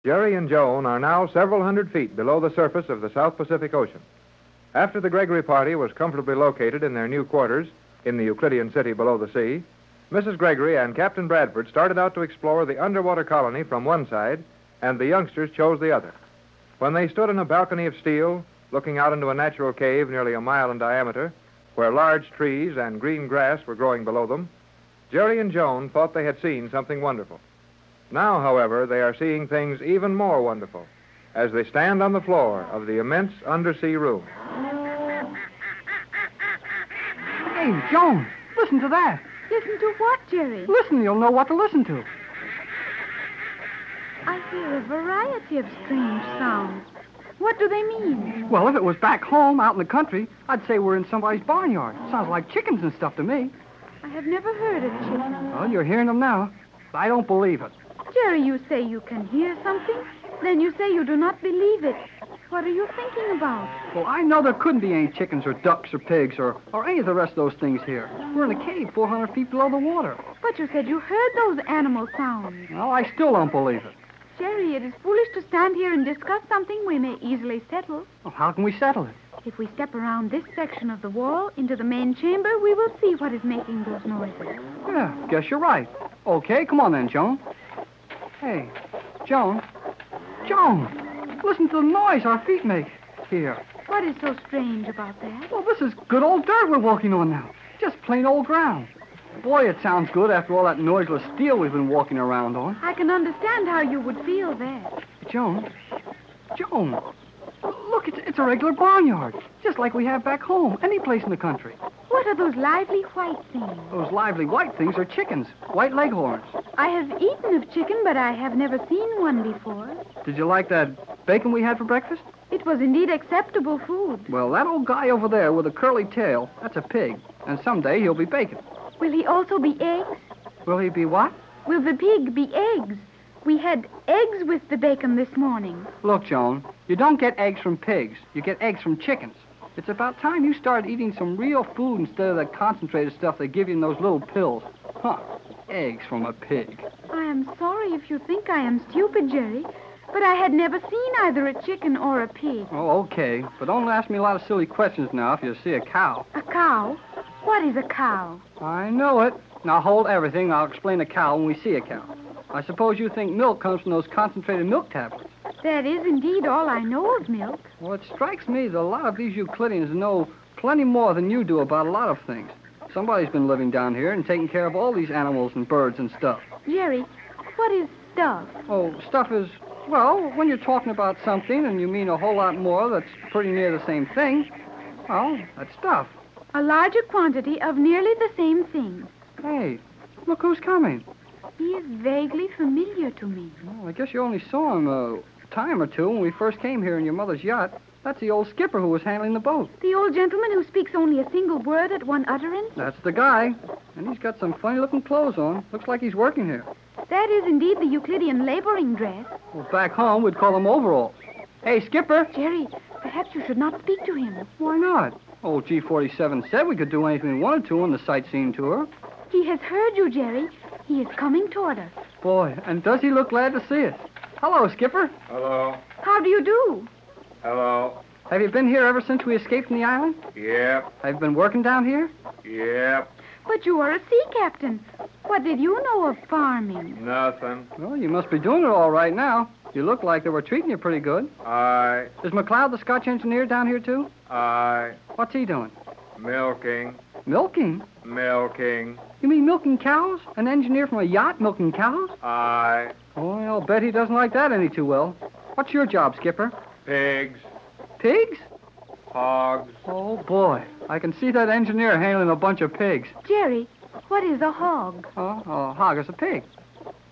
Jerry and Joan are now several hundred feet below the surface of the South Pacific Ocean. After the Gregory party was comfortably located in their new quarters in the Euclidean city below the sea, Mrs. Gregory and Captain Bradford started out to explore the underwater colony from one side, and the youngsters chose the other. When they stood on a balcony of steel, looking out into a natural cave nearly a mile in diameter, where large trees and green grass were growing below them, Jerry and Joan thought they had seen something wonderful. Now, however, they are seeing things even more wonderful as they stand on the floor of the immense undersea room. Hey, Joan, listen to that. Listen to what, Jerry? Listen, you'll know what to listen to. I hear a variety of strange sounds. What do they mean? Well, if it was back home, out in the country, I'd say we're in somebody's barnyard. Sounds like chickens and stuff to me. I have never heard of chickens. Well, you're hearing them now. I don't believe it. Jerry, you say you can hear something, then you say you do not believe it. What are you thinking about? Well, I know there couldn't be any chickens or ducks or pigs or any of the rest of those things here. We're in a cave 400 feet below the water. But you said you heard those animal sounds. Well, I still don't believe it. Jerry, it is foolish to stand here and discuss something we may easily settle. Well, how can we settle it? If we step around this section of the wall into the main chamber, we will see what is making those noises. Yeah, guess you're right. Okay, come on then, Joan. Hey, Joan. Joan, listen to the noise our feet make here. What is so strange about that? Well, this is good old dirt we're walking on now. Just plain old ground. Boy, it sounds good after all that noiseless steel we've been walking around on. I can understand how you would feel that. Joan, look, it's a regular barnyard, just like we have back home, any place in the country. What are those lively white things? Those lively white things are chickens, white leghorns. I have eaten of chicken, but I have never seen one before. Did you like that bacon we had for breakfast? It was indeed acceptable food. Well, that old guy over there with a curly tail, that's a pig, and someday he'll be bacon. Will he also be eggs? Will he be what? Will the pig be eggs? We had eggs with the bacon this morning. Look, Joan, you don't get eggs from pigs. You get eggs from chickens. It's about time you started eating some real food instead of that concentrated stuff they give you in those little pills. Huh, eggs from a pig. I am sorry if you think I am stupid, Jerry, but I had never seen either a chicken or a pig. Oh, okay, but don't ask me a lot of silly questions now if you see a cow. A cow? What is a cow? I know it. Now hold everything. I'll explain a cow when we see a cow. I suppose you think milk comes from those concentrated milk tablets. That is indeed all I know of milk. Well, it strikes me that a lot of these Euclideans know plenty more than you do about a lot of things. Somebody's been living down here and taking care of all these animals and birds and stuff. Jerry, what is stuff? Oh, stuff is, well, when you're talking about something and you mean a whole lot more that's pretty near the same thing, well, that's stuff. A larger quantity of nearly the same thing. Hey, look who's coming. He is vaguely familiar to me. Well, I guess you only saw him a time or two when we first came here in your mother's yacht. That's the old skipper who was handling the boat. The old gentleman who speaks only a single word at one utterance? That's the guy. And he's got some funny-looking clothes on. Looks like he's working here. That is indeed the Euclidean laboring dress. Well, back home, we'd call them overalls. Hey, Skipper. Jerry, perhaps you should not speak to him. Why not? Old G47 said we could do anything we wanted to on the sightseeing tour. He has heard you, Jerry. He is coming toward us. Boy, and does he look glad to see us. Hello, Skipper. Hello. How do you do? Hello. Have you been here ever since we escaped from the island? Yep. Have you been working down here? Yep. But you are a sea captain. What did you know of farming? Nothing. Well, you must be doing it all right now. You look like they were treating you pretty good. Aye. Is McLeod the Scotch engineer down here, too? Aye. What's he doing? Milking. Milking? Milking. You mean milking cows? An engineer from a yacht milking cows? Aye. Oh, I'll bet he doesn't like that any too well. What's your job, Skipper? Pigs. Pigs? Hogs. Oh, boy. I can see that engineer handling a bunch of pigs. Jerry, what is a hog? Oh, a hog is a pig.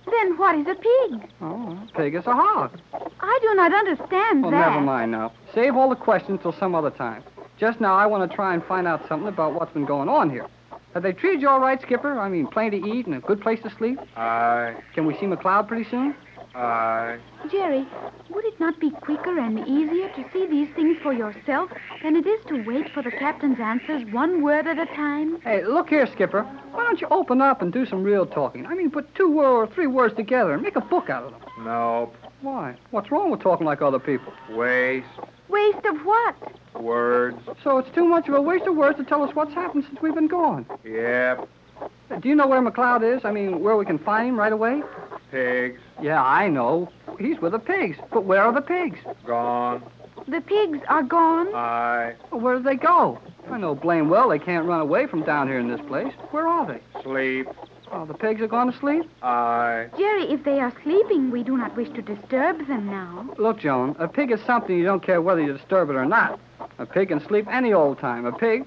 Then what is a pig? Oh, a pig is a hog. I do not understand Well, that. never mind now. Save all the questions till some other time. Just now, I want to try and find out something about what's been going on here. Have they treated you all right, Skipper? I mean, plenty to eat and a good place to sleep? Aye. Can we see McLeod pretty soon? Aye. Jerry, would it not be quicker and easier to see these things for yourself than it is to wait for the captain's answers one word at a time? Hey, look here, Skipper. Why don't you open up and do some real talking? I mean, put 2 or 3 words together and make a book out of them. Nope. Why? What's wrong with talking like other people? Waste. Waste of what? Words. So it's too much of a waste of words to tell us what's happened since we've been gone. Yep. Do you know where McLeod is? I mean, where we can find him right away? Pigs. Yeah, I know. He's with the pigs. But where are the pigs? Gone. The pigs are gone. Aye. Well, where did they go? I know blame well they can't run away from down here in this place. Where are they? Sleep. Oh, the pigs are gone to sleep? Aye. Jerry, if they are sleeping, we do not wish to disturb them now. Look, Joan, a pig is something you don't care whether you disturb it or not. A pig can sleep any old time. A pig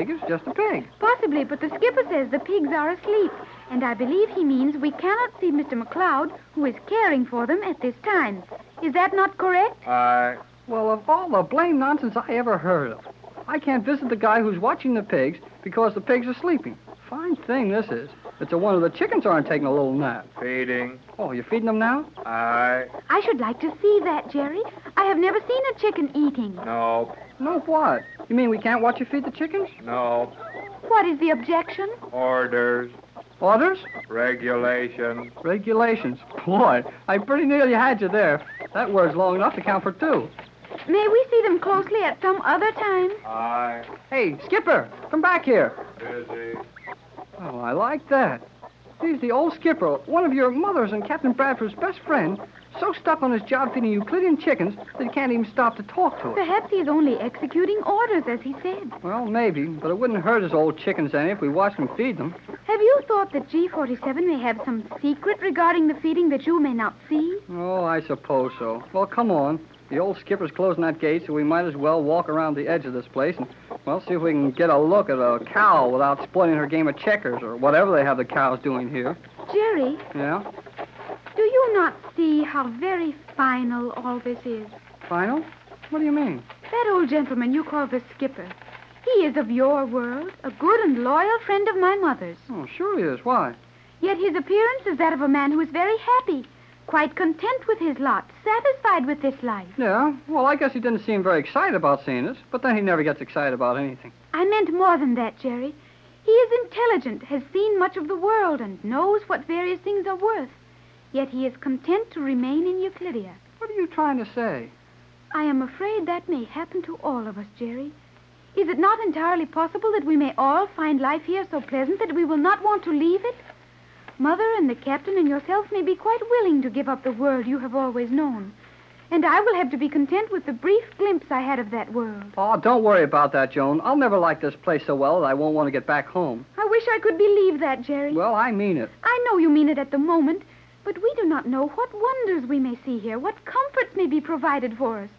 is just a pig. Possibly, but the skipper says the pigs are asleep. And I believe he means we cannot see Mr. McLeod, who is caring for them at this time. Is that not correct? Aye. Well, of all the blame nonsense I ever heard of, I can't visit the guy who's watching the pigs because the pigs are sleeping. Fine thing this is. It's a wonder the chickens aren't taking a little nap. Feeding. Oh, you're feeding them now? Aye. I should like to see that, Jerry. I have never seen a chicken eating. No. No, what? You mean we can't watch you feed the chickens? No. What is the objection? Orders. Orders? Regulations. Regulations. Boy, I pretty nearly had you there. That word's long enough to count for two. May we see them closely at some other time? Aye. Hey, Skipper, come back here. Busy. Oh, I like that. He's the old skipper, one of your mother's and Captain Bradford's best friend, so stuck on his job feeding Euclidean chickens that he can't even stop to talk to us. Perhaps he's only executing orders, as he said. Well, maybe, but it wouldn't hurt his old chickens any if we watched him feed them. Have you thought that G47 may have some secret regarding the feeding that you may not see? Oh, I suppose so. Well, come on. The old skipper's closing that gate, so we might as well walk around the edge of this place and, well, see if we can get a look at a cow without spoiling her game of checkers or whatever they have the cows doing here. Jerry, Yeah? do you not see how very final all this is? Final? What do you mean? That old gentleman you call the skipper, he is of your world, a good and loyal friend of my mother's. Oh, sure he is. Why? Yet his appearance is that of a man who is very happy, quite content with his lot, satisfied with this life. Yeah? Well, I guess he didn't seem very excited about seeing us, but then he never gets excited about anything. I meant more than that, Jerry. He is intelligent, has seen much of the world, and knows what various things are worth. Yet he is content to remain in Euclidia. What are you trying to say? I am afraid that may happen to all of us, Jerry. Is it not entirely possible that we may all find life here so pleasant that we will not want to leave it? Mother and the captain and yourself may be quite willing to give up the world you have always known. And I will have to be content with the brief glimpse I had of that world. Oh, don't worry about that, Joan. I'll never like this place so well that I won't want to get back home. I wish I could believe that, Jerry. Well, I mean it. I know you mean it at the moment, but we do not know what wonders we may see here, what comforts may be provided for us.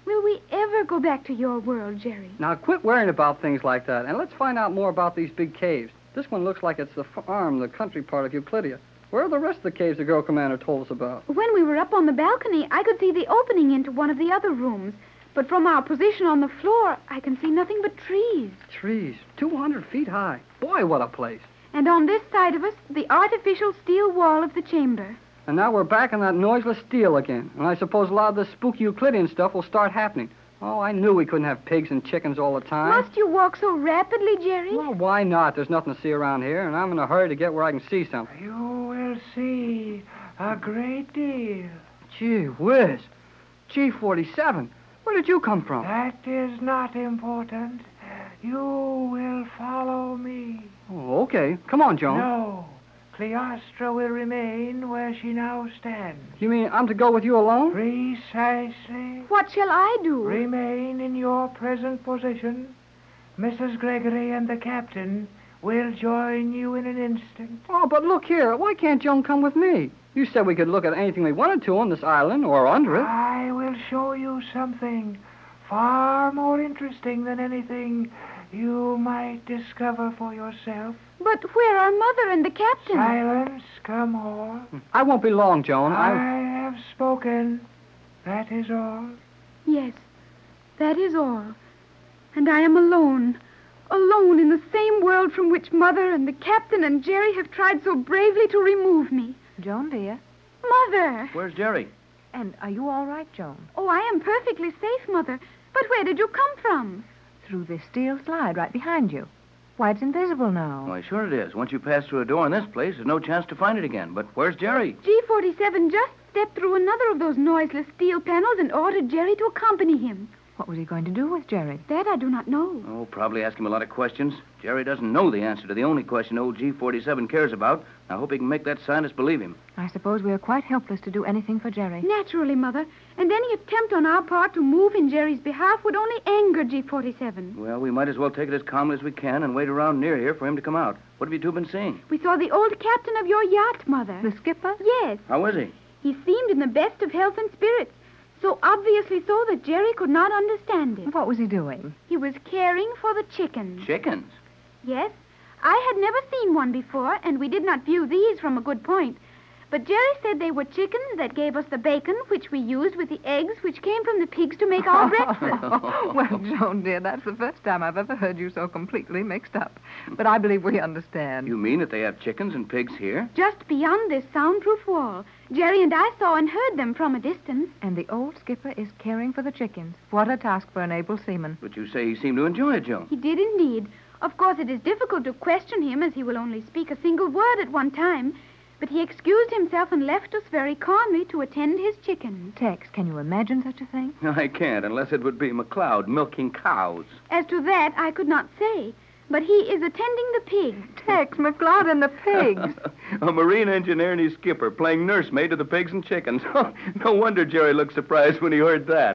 Will we ever go back to your world, Jerry? Now, quit worrying about things like that, and let's find out more about these big caves. This one looks like it's the farm, the country part of Euclidia. Where are the rest of the caves the girl commander told us about? When we were up on the balcony, I could see the opening into one of the other rooms. But from our position on the floor, I can see nothing but trees. Trees, 200 feet high. Boy, what a place. And on this side of us, the artificial steel wall of the chamber. And now we're back on that noiseless steel again. And I suppose a lot of this spooky Euclidean stuff will start happening. Oh, I knew we couldn't have pigs and chickens all the time. Must you walk so rapidly, Jerry? Well, why not? There's nothing to see around here, and I'm in a hurry to get where I can see something. You will see a great deal. Gee whiz. G47. Where did you come from? That is not important. You will follow me. Oh, okay. Come on, Joan. No. Cleostra will remain where she now stands. You mean I'm to go with you alone? Precisely. What shall I do? Remain in your present position. Mrs. Gregory and the captain will join you in an instant. Oh, but look here. Why can't Joan come with me? You said we could look at anything we wanted to on this island or under it. I will show you something far more interesting than anything you might discover for yourself. But where are Mother and the captain? Silence, come on. I won't be long, Joan. I have spoken. That is all. Yes, that is all. And I am alone. Alone in the same world from which Mother and the captain and Jerry have tried so bravely to remove me. Joan, dear. Mother! Where's Jerry? And are you all right, Joan? Oh, I am perfectly safe, Mother. But where did you come from? Through this steel slide right behind you. Why, it's invisible now. Why, sure it is. Once you pass through a door in this place, there's no chance to find it again. But where's Jerry? G47 just stepped through another of those noiseless steel panels and ordered Jerry to accompany him. What was he going to do with Jerry? That I do not know. Oh, probably ask him a lot of questions. Jerry doesn't know the answer to the only question old G47 cares about. I hope he can make that scientist believe him. I suppose we are quite helpless to do anything for Jerry. Naturally, Mother. And any attempt on our part to move in Jerry's behalf would only anger G47. Well, we might as well take it as calmly as we can and wait around near here for him to come out. What have you two been seeing? We saw the old captain of your yacht, Mother. The skipper? Yes. How is he? He seemed in the best of health and spirits. So obviously so that Jerry could not understand it. What was he doing? He was caring for the chickens. Chickens? Yes. I had never seen one before, and we did not view these from a good point. But Jerry said they were chickens that gave us the bacon, which we used with the eggs, which came from the pigs to make our breakfast. Well, Joan, dear, that's the first time I've ever heard you so completely mixed up. But I believe we understand. You mean that they have chickens and pigs here? Just beyond this soundproof wall. Jerry and I saw and heard them from a distance. And the old skipper is caring for the chickens. What a task for an able seaman. But you say he seemed to enjoy it, Joan. He did indeed. Of course, it is difficult to question him, as he will only speak a single word at one time. But he excused himself and left us very calmly to attend his chickens. Tex, can you imagine such a thing? I can't, unless it would be McLeod milking cows. As to that, I could not say. But he is attending the pigs. Tex, McLeod and the pigs. A marine engineer and his skipper playing nursemaid to the pigs and chickens. No wonder Jerry looked surprised when he heard that.